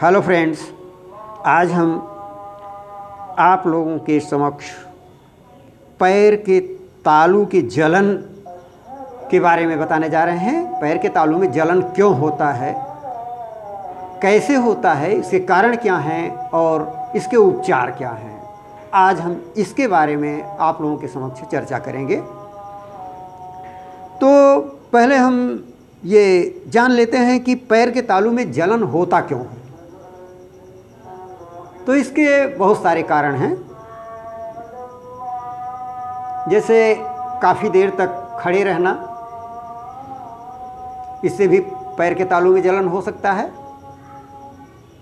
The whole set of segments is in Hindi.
हेलो फ्रेंड्स, आज हम आप लोगों के समक्ष पैर के तालू के जलन के बारे में बताने जा रहे हैं। पैर के तालू में जलन क्यों होता है, कैसे होता है, इसके कारण क्या हैं और इसके उपचार क्या हैं। आज हम इसके बारे में आप लोगों के समक्ष चर्चा करेंगे। तो पहले हम ये जान लेते हैं कि पैर के तालू में जलन होता क्यों है। तो इसके बहुत सारे कारण हैं, जैसे काफ़ी देर तक खड़े रहना, इससे भी पैर के तालू में जलन हो सकता है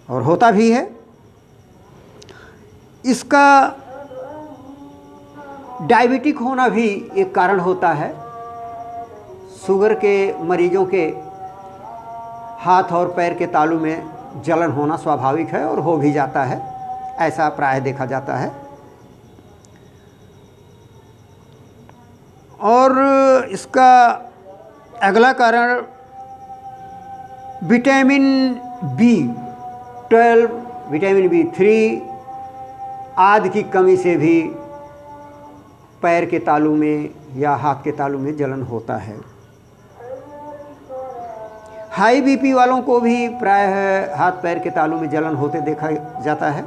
और होता भी है। इसका डायबिटिक होना भी एक कारण होता है। शुगर के मरीजों के हाथ और पैर के तालू में जलन होना स्वाभाविक है और हो भी जाता है, ऐसा प्रायः देखा जाता है। और इसका अगला कारण विटामिन B12, विटामिन B3 आदि की कमी से भी पैर के तालू में या हाथ के तालू में जलन होता है। हाई बीपी वालों को भी प्रायः हाथ पैर के तालू में जलन होते देखा जाता है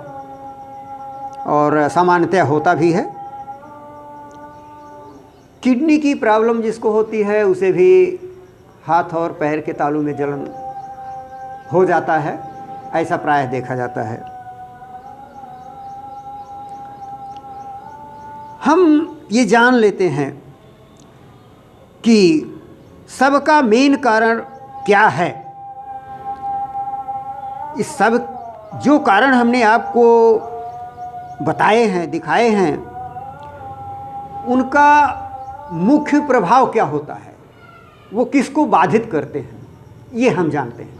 और सामान्यतः होता भी है। किडनी की प्रॉब्लम जिसको होती है उसे भी हाथ और पैर के तालू में जलन हो जाता है, ऐसा प्रायः देखा जाता है। हम ये जान लेते हैं कि सबका मेन कारण क्या है। इस सब जो कारण हमने आपको बताए हैं, दिखाए हैं, उनका मुख्य प्रभाव क्या होता है, वो किसको बाधित करते हैं, ये हम जानते हैं।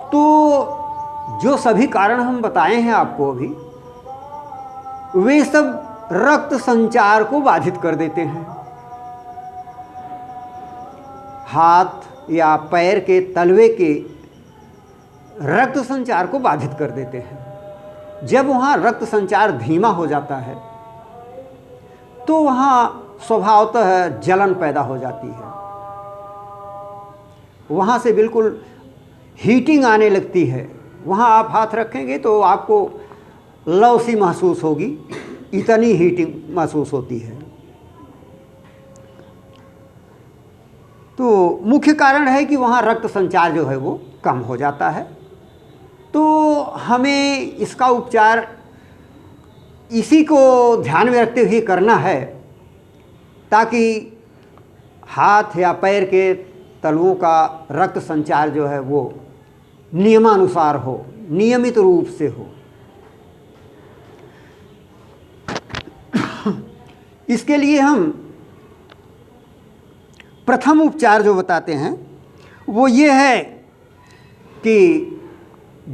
तो जो सभी कारण हम बताए हैं आपको अभी, वे सब रक्त संचार को बाधित कर देते हैं। हाथ या पैर के तलवे के रक्त संचार को बाधित कर देते हैं। जब वहाँ रक्त संचार धीमा हो जाता है तो वहाँ स्वभावतः जलन पैदा हो जाती है। वहाँ से बिल्कुल हीटिंग आने लगती है। वहाँ आप हाथ रखेंगे तो आपको लव सी महसूस होगी, इतनी हीटिंग महसूस होती है। तो मुख्य कारण है कि वहाँ रक्त संचार जो है वो कम हो जाता है। तो हमें इसका उपचार इसी को ध्यान में रखते हुए करना है, ताकि हाथ या पैर के तलवों का रक्त संचार जो है वो नियमानुसार हो, नियमित रूप से हो। इसके लिए हम प्रथम उपचार जो बताते हैं वो ये है कि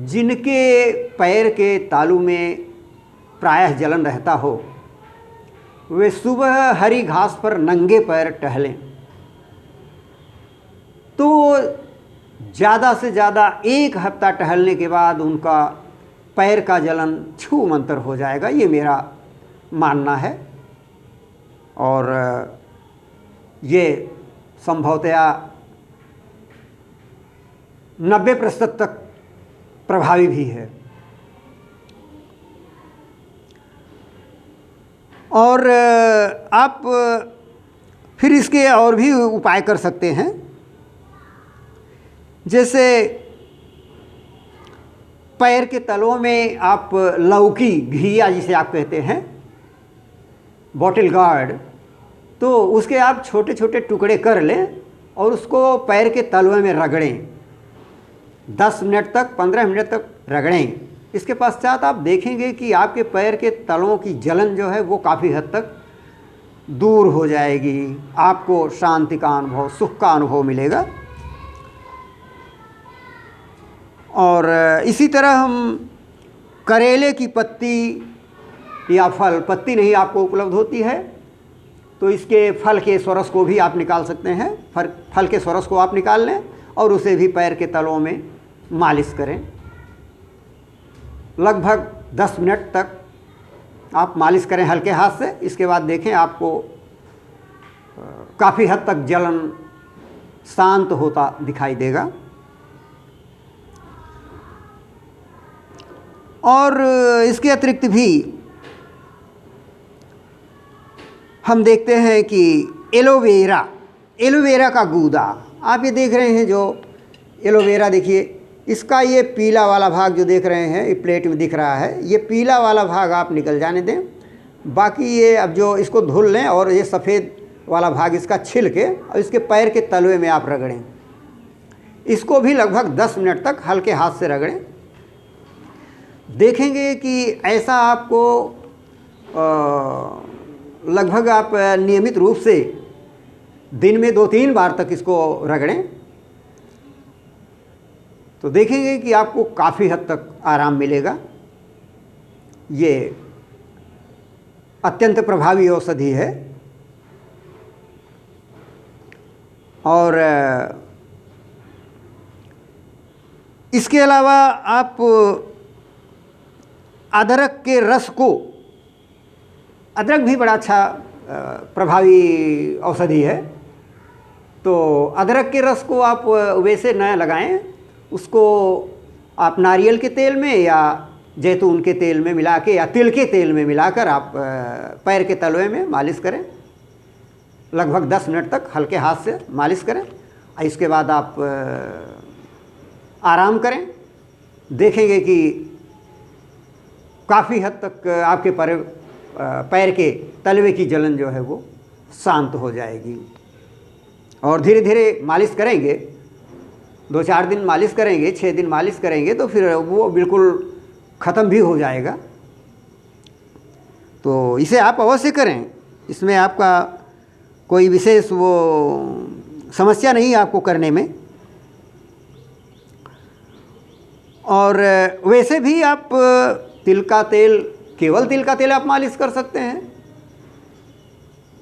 जिनके पैर के तालू में प्रायः जलन रहता हो, वे सुबह हरी घास पर नंगे पैर टहलें तो ज़्यादा से ज़्यादा 1 हफ्ता टहलने के बाद उनका पैर का जलन छूमंतर हो जाएगा, ये मेरा मानना है। और ये संभवतया 90% तक प्रभावी भी है। और आप फिर इसके और भी उपाय कर सकते हैं, जैसे पैर के तलवों में आप लौकी, घिया जिसे आप कहते हैं, बॉटल गार्ड, तो उसके आप छोटे छोटे टुकड़े कर लें और उसको पैर के तलवे में रगड़ें। 10 मिनट तक, 15 मिनट तक रगड़ें। इसके पश्चात आप देखेंगे कि आपके पैर के तलवों की जलन जो है वो काफ़ी हद तक दूर हो जाएगी। आपको शांति का अनुभव, सुख का अनुभव मिलेगा। और इसी तरह हम करेले की पत्ती या फल, पत्ती नहीं आपको उपलब्ध होती है तो इसके फल के स्वरस को भी आप निकाल सकते हैं। फल के स्वरस को आप निकाल लें और उसे भी पैर के तलों में मालिश करें। लगभग 10 मिनट तक आप मालिश करें हल्के हाथ से। इसके बाद देखें आपको काफ़ी हद तक जलन शांत होता दिखाई देगा। और इसके अतिरिक्त भी हम देखते हैं कि एलोवेरा का गूदा, आप ये देख रहे हैं जो एलोवेरा, देखिए इसका ये पीला वाला भाग जो देख रहे हैं, ये प्लेट में दिख रहा है, ये पीला वाला भाग आप निकल जाने दें। बाकी ये अब जो इसको धुल लें और ये सफ़ेद वाला भाग इसका छिल के और इसके पैर के तलवे में आप रगड़ें। इसको भी लगभग 10 मिनट तक हल्के हाथ से रगड़ें। देखेंगे कि ऐसा आपको लगभग आप नियमित रूप से दिन में 2-3 बार तक इसको रगड़ें तो देखेंगे कि आपको काफ़ी हद तक आराम मिलेगा। ये अत्यंत प्रभावी औषधि है। और इसके अलावा आप अदरक के रस को, अदरक भी बड़ा अच्छा प्रभावी औषधि है, तो अदरक के रस को आप वैसे न लगाएं, उसको आप नारियल के तेल में या जैतून के तेल में मिला के या तिल के तेल में मिलाकर आप पैर के तलवे में मालिश करें। लगभग 10 मिनट तक हल्के हाथ से मालिश करें। इसके बाद आप आराम करें। देखेंगे कि काफ़ी हद तक आपके पैर के तलवे की जलन जो है वो शांत हो जाएगी। और धीरे धीरे मालिश करेंगे, 2-4 दिन मालिश करेंगे, 6 दिन मालिश करेंगे तो फिर वो बिल्कुल ख़त्म भी हो जाएगा। तो इसे आप अवश्य करें। इसमें आपका कोई विशेष वो समस्या नहीं है आपको करने में। और वैसे भी आप तिल का तेल, केवल तिल का तेल आप मालिश कर सकते हैं।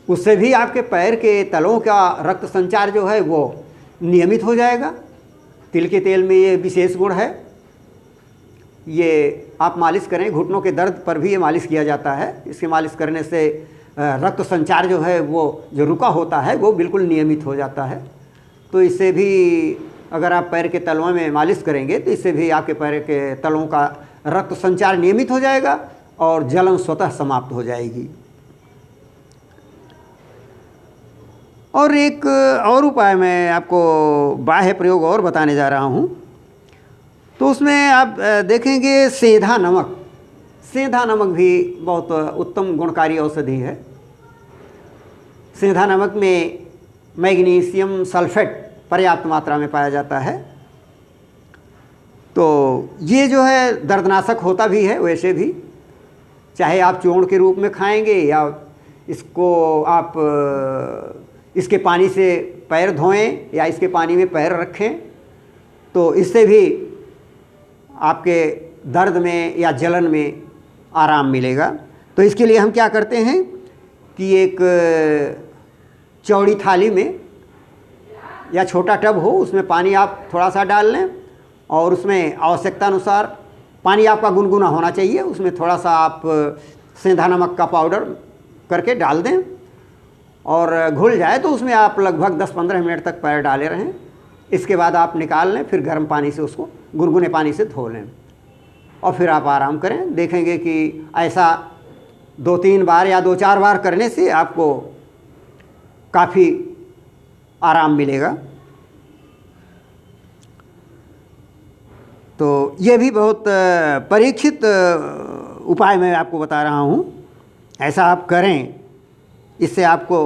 उससे भी आपके पैर के तलों का रक्त संचार जो है वो नियमित हो जाएगा। तिल के तेल में ये विशेष गुण है। ये आप मालिश करें, घुटनों के दर्द पर भी ये मालिश किया जाता है। इसके मालिश करने से रक्त संचार जो है वो जो रुका होता है वो बिल्कुल नियमित हो जाता है। तो इससे भी अगर आप पैर के तलों में मालिश करेंगे तो इससे भी आपके पैर के तलों का रक्त संचार नियमित हो जाएगा और जलन स्वतः समाप्त हो जाएगी। और एक और उपाय मैं आपको बाह्य प्रयोग और बताने जा रहा हूँ। तो उसमें आप देखेंगे सेंधा नमक। सेंधा नमक भी बहुत उत्तम गुणकारी औषधि है। सेंधा नमक में मैग्नीशियम सल्फेट पर्याप्त मात्रा में पाया जाता है। तो ये जो है दर्दनाशक होता भी है वैसे भी, चाहे आप चूर्ण के रूप में खाएंगे या इसको आप इसके पानी से पैर धोएं या इसके पानी में पैर रखें तो इससे भी आपके दर्द में या जलन में आराम मिलेगा। तो इसके लिए हम क्या करते हैं कि एक चौड़ी थाली में या छोटा टब हो, उसमें पानी आप थोड़ा सा डाल लें और उसमें आवश्यकता अनुसार पानी आपका गुनगुना होना चाहिए। उसमें थोड़ा सा आप सेंधा नमक का पाउडर करके डाल दें और घुल जाए तो उसमें आप लगभग 10-15 मिनट तक पैर डाले रहें। इसके बाद आप निकाल लें, फिर गर्म पानी से उसको गुनगुने पानी से धो लें और फिर आप आराम करें। देखेंगे कि ऐसा 2-3 बार या 2-4 बार करने से आपको काफ़ी आराम मिलेगा। तो ये भी बहुत परीक्षित उपाय मैं आपको बता रहा हूँ। ऐसा आप करें, इससे आपको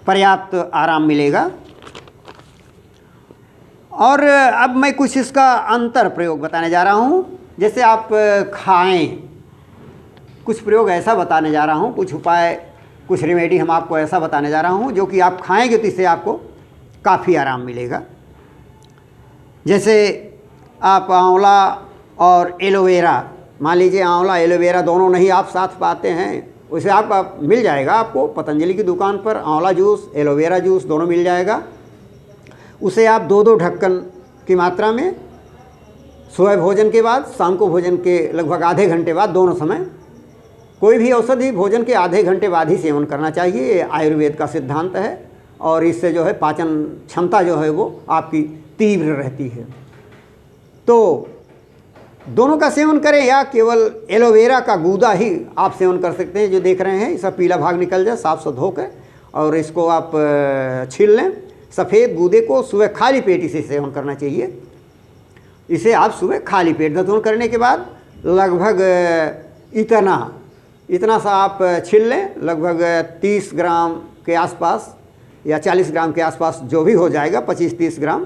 पर्याप्त आराम मिलेगा। और अब मैं कुछ इसका अंतर प्रयोग बताने जा रहा हूँ। जैसे आप खाएं, कुछ प्रयोग ऐसा बताने जा रहा हूँ, कुछ उपाय, कुछ रेमेडी हम आपको ऐसा बताने जा रहा हूँ जो कि आप खाएंगे तो इससे आपको काफ़ी आराम मिलेगा। जैसे आप आंवला और एलोवेरा, मान लीजिए आंवला एलोवेरा दोनों नहीं आप साथ पाते हैं, उसे आप मिल जाएगा आपको पतंजलि की दुकान पर। आंवला जूस, एलोवेरा जूस दोनों मिल जाएगा। उसे आप 2-2 ढक्कन की मात्रा में सुबह भोजन के बाद, शाम को भोजन के लगभग आधे घंटे बाद, दोनों समय कोई भी औषधि भोजन के आधे घंटे बाद ही सेवन करना चाहिए। ये आयुर्वेद का सिद्धांत है और इससे जो है पाचन क्षमता जो है वो आपकी तीव्र रहती है। तो दोनों का सेवन करें या केवल एलोवेरा का गूदा ही आप सेवन कर सकते हैं। जो देख रहे हैं इसका पीला भाग निकल जाए, साफ से धो कर और इसको आप छील लें। सफ़ेद गूदे को सुबह खाली पेट इसे सेवन करना चाहिए। इसे आप सुबह खाली पेट दंतवन करने के बाद लगभग इतना सा आप छील लें, लगभग 30 ग्राम के आसपास या 40 ग्राम के आसपास जो भी हो जाएगा, 25-30 ग्राम।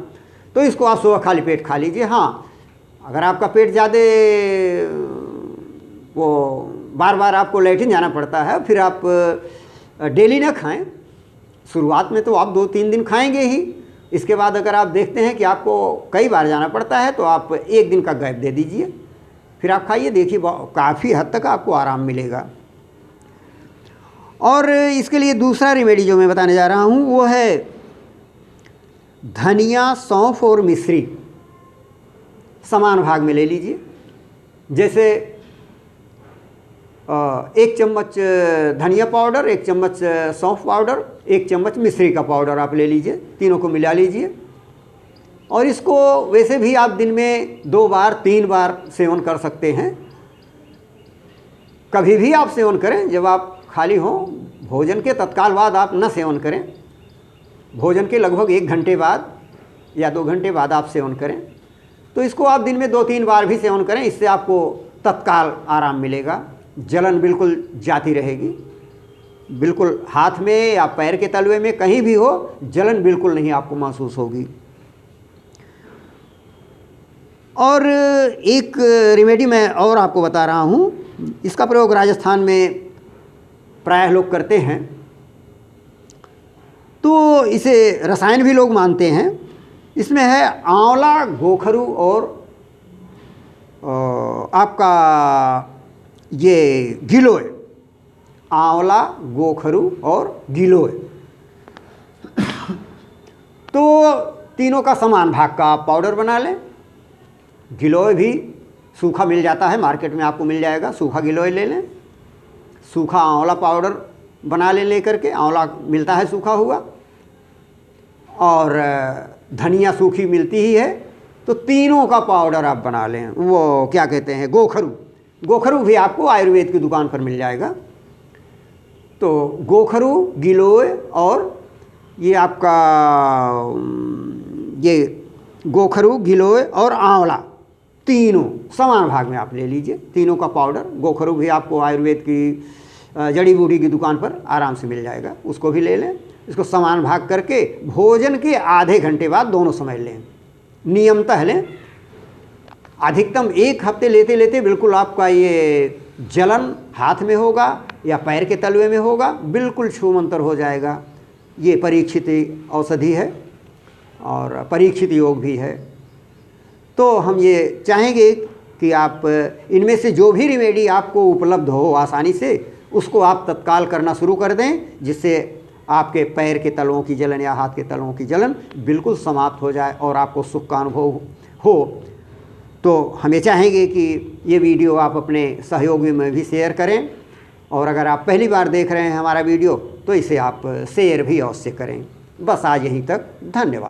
तो इसको आप सुबह खाली पेट खा लीजिए। हाँ, अगर आपका पेट ज़्यादा वो बार बार आपको लैट्रिन जाना पड़ता है, फिर आप डेली ना खाएं। शुरुआत में तो आप 2-3 दिन खाएंगे ही। इसके बाद अगर आप देखते हैं कि आपको कई बार जाना पड़ता है तो आप 1 दिन का गैप दे दीजिए, फिर आप खाइए, देखिए काफ़ी हद तक आपको आराम मिलेगा। और इसके लिए दूसरा रेमेडी जो मैं बताने जा रहा हूँ वो है धनिया, सौंफ और मिश्री समान भाग में ले लीजिए। जैसे 1 चम्मच धनिया पाउडर, 1 चम्मच सौंफ पाउडर, 1 चम्मच मिश्री का पाउडर आप ले लीजिए, तीनों को मिला लीजिए। और इसको वैसे भी आप दिन में 2 बार 3 बार सेवन कर सकते हैं। कभी भी आप सेवन करें, जब आप खाली हों, भोजन के तत्काल बाद आप न सेवन करें। भोजन के लगभग 1 घंटे बाद या 2 घंटे बाद आप सेवन करें। तो इसको आप दिन में 2-3 बार भी सेवन करें, इससे आपको तत्काल आराम मिलेगा। जलन बिल्कुल जाती रहेगी, बिल्कुल हाथ में या पैर के तलवे में कहीं भी हो, जलन बिल्कुल नहीं आपको महसूस होगी। और एक रेमेडी मैं और आपको बता रहा हूँ, इसका प्रयोग राजस्थान में प्रायः लोग करते हैं। तो इसे रसायन भी लोग मानते हैं। इसमें है आंवला, गोखरू और आपका ये गिलोय। आंवला, गोखरू और गिलोय, तो तीनों का समान भाग का आप पाउडर बना लें। गिलोय भी सूखा मिल जाता है, मार्केट में आपको मिल जाएगा, सूखा गिलोय ले लें। सूखा आंवला पाउडर बना लें लेकर के, आंवला मिलता है सूखा हुआ, और धनिया सूखी मिलती ही है। तो तीनों का पाउडर आप बना लें। वो क्या कहते हैं, गोखरू। गोखरू भी आपको आयुर्वेद की दुकान पर मिल जाएगा। तो गोखरू, गिलोय और ये आपका ये गोखरू, गिलोय और आंवला, तीनों समान भाग में आप ले लीजिए। तीनों का पाउडर। गोखरू भी आपको आयुर्वेद की जड़ी बूटी की दुकान पर आराम से मिल जाएगा, उसको भी ले लें। इसको समान भाग करके भोजन के आधे घंटे बाद दोनों समय लें, नियमतः लें। अधिकतम 1 हफ्ते लेते लेते बिल्कुल आपका ये जलन हाथ में होगा या पैर के तलवे में होगा, बिल्कुल छूमंतर हो जाएगा। ये परीक्षित औषधि है और परीक्षित योग भी है। तो हम ये चाहेंगे कि आप इनमें से जो भी रेमेडी आपको उपलब्ध हो आसानी से, उसको आप तत्काल करना शुरू कर दें, जिससे आपके पैर के तलवों की जलन या हाथ के तलवों की जलन बिल्कुल समाप्त हो जाए और आपको सुख का अनुभव हो। तो हमें चाहेंगे कि ये वीडियो आप अपने सहयोगी में भी शेयर करें, और अगर आप पहली बार देख रहे हैं हमारा वीडियो तो इसे आप शेयर भी अवश्य करें। बस आज यहीं तक, धन्यवाद।